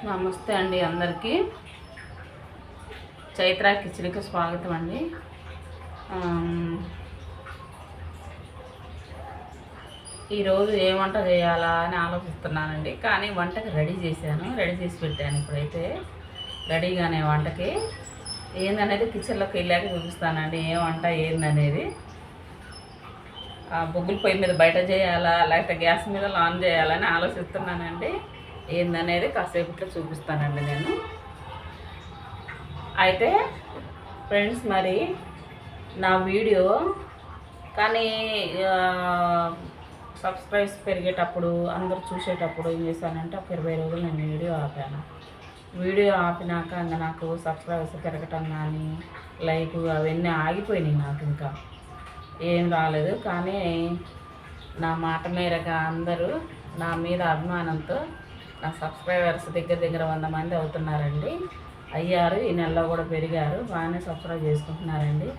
నమస్తే అండి అందరికీ. చైత్ర కిచెన్కి స్వాగతం అండి. ఈరోజు ఏ వంట చేయాలా అని ఆలోచిస్తున్నానండి. కానీ వంటకి రెడీ చేసి పెట్టాను. ఇప్పుడైతే రెడీగానే వంటకి ఏందనేది కిచెన్లోకి వెళ్ళాక చూపిస్తానండి. ఏ వంట ఏందనేది. బొగ్గుల పొయ్యి మీద బయట చేయాలా లేకపోతే గ్యాస్ మీద ఆన్ చేయాలని ఆలోచిస్తున్నానండి. ఏందనేది కాసేపట్లో చూపిస్తానండి నేను. అయితే ఫ్రెండ్స్, మరి నా వీడియో కానీ సబ్స్క్రైబ్స్ పెరిగేటప్పుడు అందరూ చూసేటప్పుడు ఏం చేశానంటే ఒక 20 రోజులు నేను వీడియో ఆపాను. వీడియో ఆపినాక ఇంకా నాకు సబ్స్క్రైబర్స్ పెరగటం కానీ లైక్ అవన్నీ ఆగిపోయినాయి. నాకు ఇంకా ఏం రాలేదు. కానీ నా మాట మేరగా అందరూ నా మీద అభిమానంతో నా సబ్స్క్రైబర్స్ దగ్గర 100 మంది అవుతున్నారండి. అయ్యారు. ఈ నెలలో కూడా పెరిగారు. బాగానే సబ్స్క్రైబ్ చేసుకుంటున్నారండి.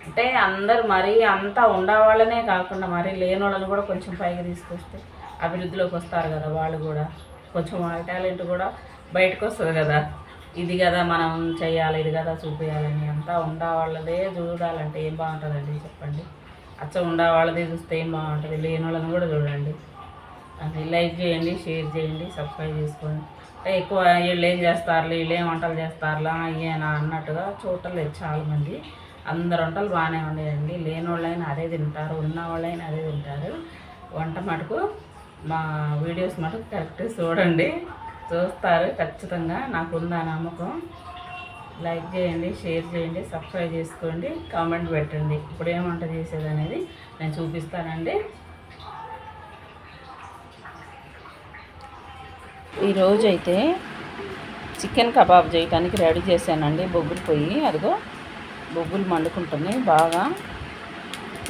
అంటే అందరూ మరీ అంతా ఉండేవాళ్ళనే కాకుండా మరీ లేని వాళ్ళని కూడా కొంచెం పైకి తీసుకొస్తే అభివృద్ధిలోకి వస్తారు కదా. వాళ్ళు కూడా కొంచెం వాళ్ళ టాలెంట్ కూడా బయటకు వస్తుంది కదా. ఇది కదా మనం చేయాలి, ఇది కదా చూపించాలని. అంతా ఉండేవాళ్ళదే చూడాలంటే ఏం బాగుంటుందండి చెప్పండి. అచ్చ ఉండేవాళ్ళదే చూస్తే ఏం బాగుంటుంది. లేని వాళ్ళని కూడా చూడండి. అది లైక్ చేయండి, షేర్ చేయండి, సబ్స్క్రైబ్ చేసుకోండి. ఎక్కువ వీళ్ళు ఏం చేస్తారు, వీళ్ళు ఏం వంటలు చేస్తారులా అయ్యేనా అన్నట్టుగా చూడలేదు చాలామంది. అందరు వంటలు బాగానే ఉండేయండి. లేని వాళ్ళైనా అదే తింటారు, ఉన్న వాళ్ళైనా అదే తింటారు. వంట మటుకు మా వీడియోస్ మటుకు కరెక్ట్గా చూడండి, చూస్తారు ఖచ్చితంగా. నాకుంది ఆ నమ్మకం. లైక్ చేయండి, షేర్ చేయండి, సబ్స్క్రైబ్ చేసుకోండి, కామెంట్ పెట్టండి. ఇప్పుడు ఏం వంట చేసేది అనేది నేను చూపిస్తానండి. ఈరోజు అయితే చికెన్ కబాబ్ చేయడానికి రెడీ చేశానండి. బొగ్గులు పొయ్యి, అదిగో బొగ్గులు మండుకుంటున్నాయి బాగా.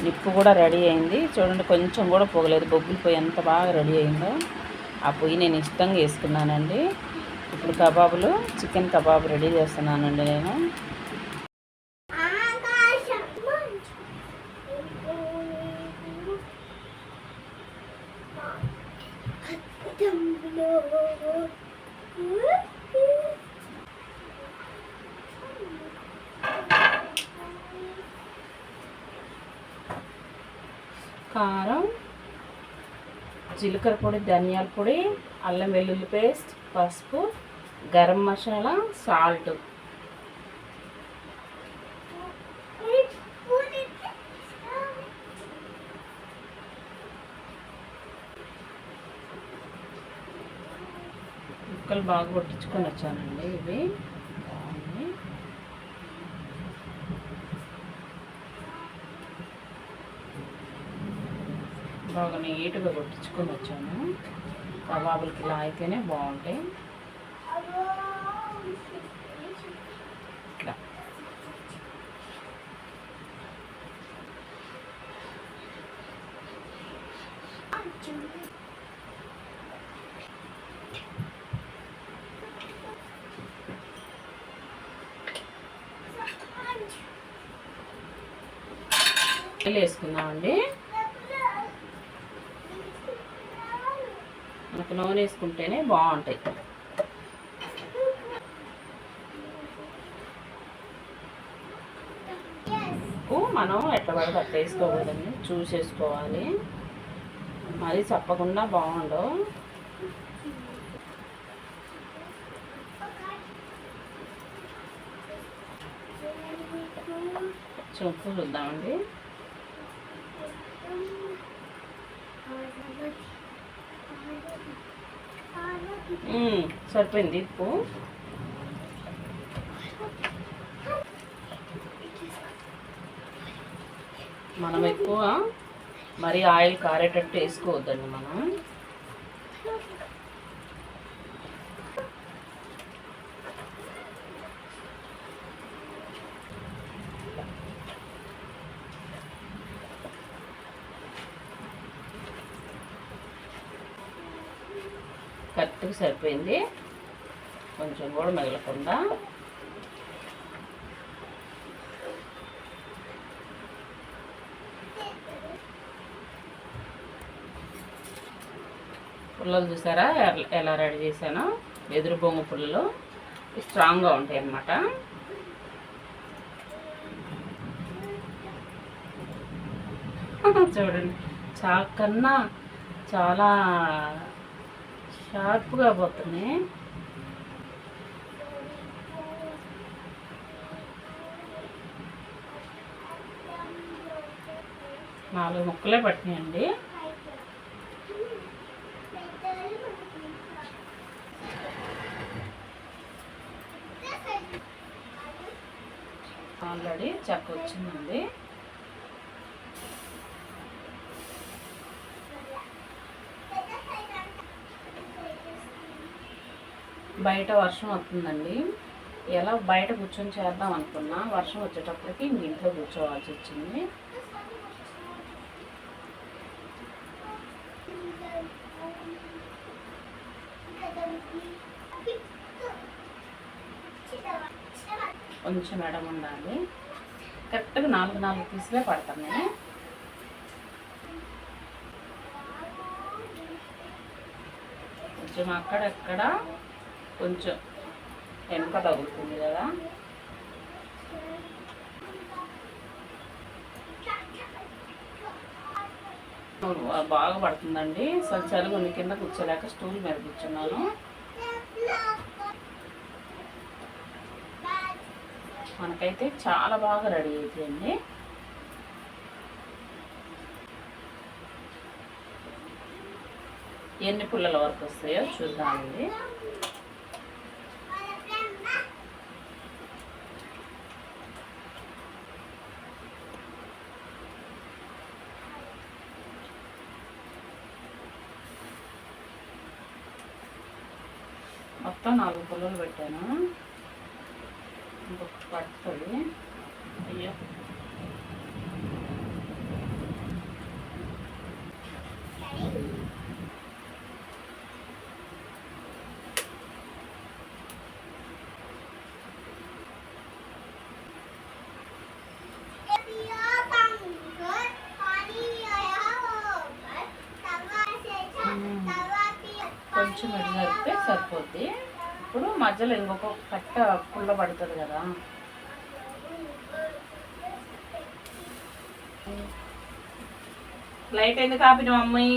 నిప్పు కూడా రెడీ అయింది చూడండి, కొంచెం కూడా పోగలేదు. బొగ్గులు పొయ్యి ఎంత బాగా రెడీ అయిందో. ఆ పొయ్యి నేను ఇష్టంగా వేసుకున్నానండి. ఇప్పుడు కబాబులు, చికెన్ కబాబ్ రెడీ చేస్తున్నానండి నేను. కారం, జీలకర్ర పొడి, ధనియాల పొడి, అల్లం వెల్లుల్లి పేస్ట్, పసుపు, గరం మసాలా, సాల్ట్. ముక్కలు బాగా కొట్టించుకొని వచ్చానండి. ఇవి బాగా నీట్గా కొట్టించుకొని వచ్చాను. కబాబులకి ఇలా అయితేనే బాగుంటాయి. ఇట్లా వేసుకుందామండి. మనకు నూనె వేసుకుంటేనే బాగుంటాయి. ఉప్పు మనం ఎట్లా పడితే అట్లా వేసుకోకూడదండి, చూసేసుకోవాలి. మరీ చప్పకుండా బాగుండవు. ఉప్పు చూద్దామండి. సరిపోయింది ఉప్పు. మనం ఎక్కువ మరి ఆయిల్ కారేటట్టు వేసుకోవద్దండి. మనం కరెక్ట్గా సరిపోయింది, కొంచెం కూడా మిగలకుండా. పుల్లలు చూసారా ఎలా రెడీ చేశానో. వెదురు బొంగు పుల్లలు స్ట్రాంగ్గా ఉంటాయి అన్నమాట. చూడండి చాక్ కన్నా చాలా షార్ప్గా పోతున్నాయి. నాలుగు ముక్కలే పట్టినాయండి. ఆల్రెడీ చెక్క వచ్చిందండి. బయట వర్షం వస్తుందండి. ఎలా బయట కూర్చొని చేద్దాం అనుకున్నా, వర్షం వచ్చేటప్పటికి ఇంట్లో కూర్చోవాల్సి వచ్చింది. కొంచెం ఎడం ఉండాలి. కరెక్ట్గా 4 పీసులే పడుతున్నాయి. కొంచెం అక్కడక్కడ కొంచెం వెనక తగులుతుంది కదా. బాగా పడుతుందండి. చలి కొన్ని కింద కూర్చోలేక స్టూల్ మీద కూర్చున్నాను. మనకైతే చాలా బాగా రెడీ అయిపోయింది. ఎన్ని పుల్లల వరకు వస్తాయో చూద్దామండి. మొత్తం 4 పుల్లలు పెట్టాను. ఇంకొక పడుతుంది. అయ్యో కొంచెం ఎడితే సరిపోద్ది. ఇప్పుడు మధ్యలో ఇంకొక కట్ట పుల్ల పడుతుంది కదా. లైట్ ఎందుకు ఆపినావు అమ్మాయి?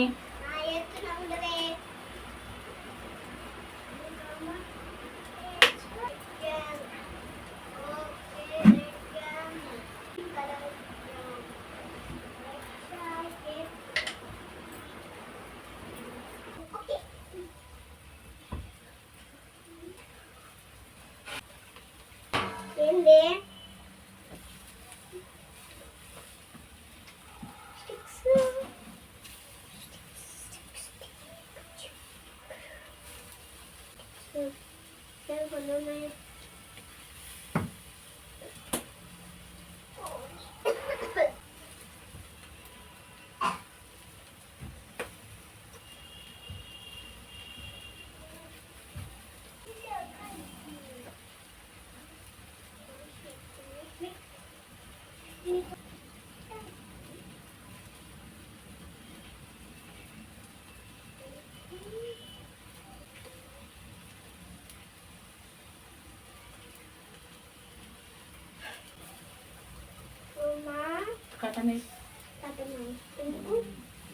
కటనే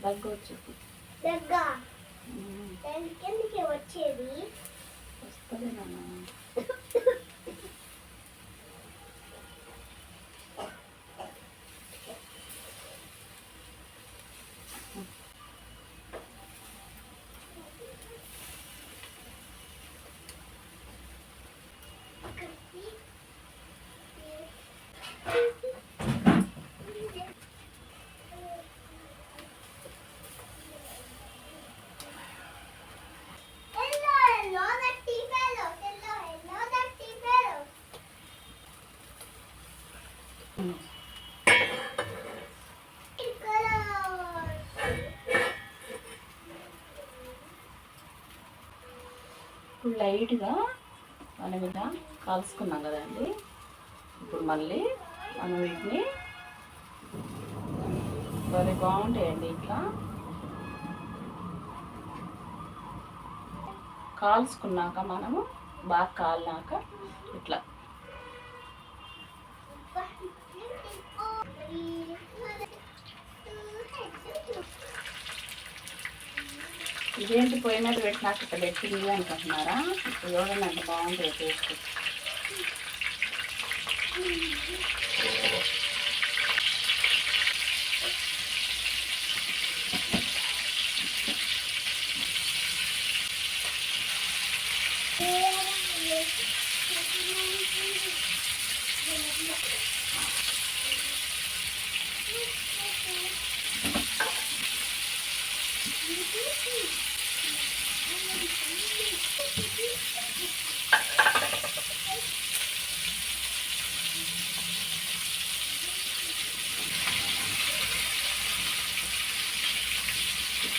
దగ్గు వచ్చింది. కిందకి వచ్చేది వస్తుంది నాన్న. ఇప్పుడు లైట్గా మనం ఇలా కాల్చుకున్నాం కదండి. ఇప్పుడు మళ్ళీ మనం వీటిని భలే బాగుంటాయండి. ఇట్లా కాల్చుకున్నాక మనము బాగా కాలినాక ఇట్లా ఇదేంటి పొయ్యి మీద పెట్టినాక ఇట్లా పెట్టింది అనుకుంటున్నారా? ఇప్పుడు చూడండి అంత బాగుంటుంది టేస్ట్.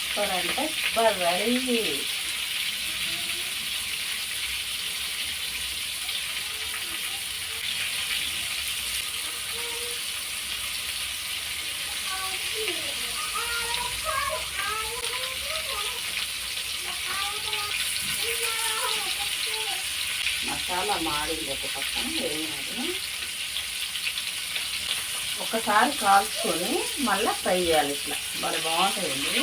సూపర్ అంటే సూపర్ రెడీ. మసాలా మాడింది ఒక పక్కన వేగినది. ఒకసారి కాల్చుకొని మళ్ళీ ఫ్రై చేయాలి. ఇట్లా బాగా బాగుంటాయండి.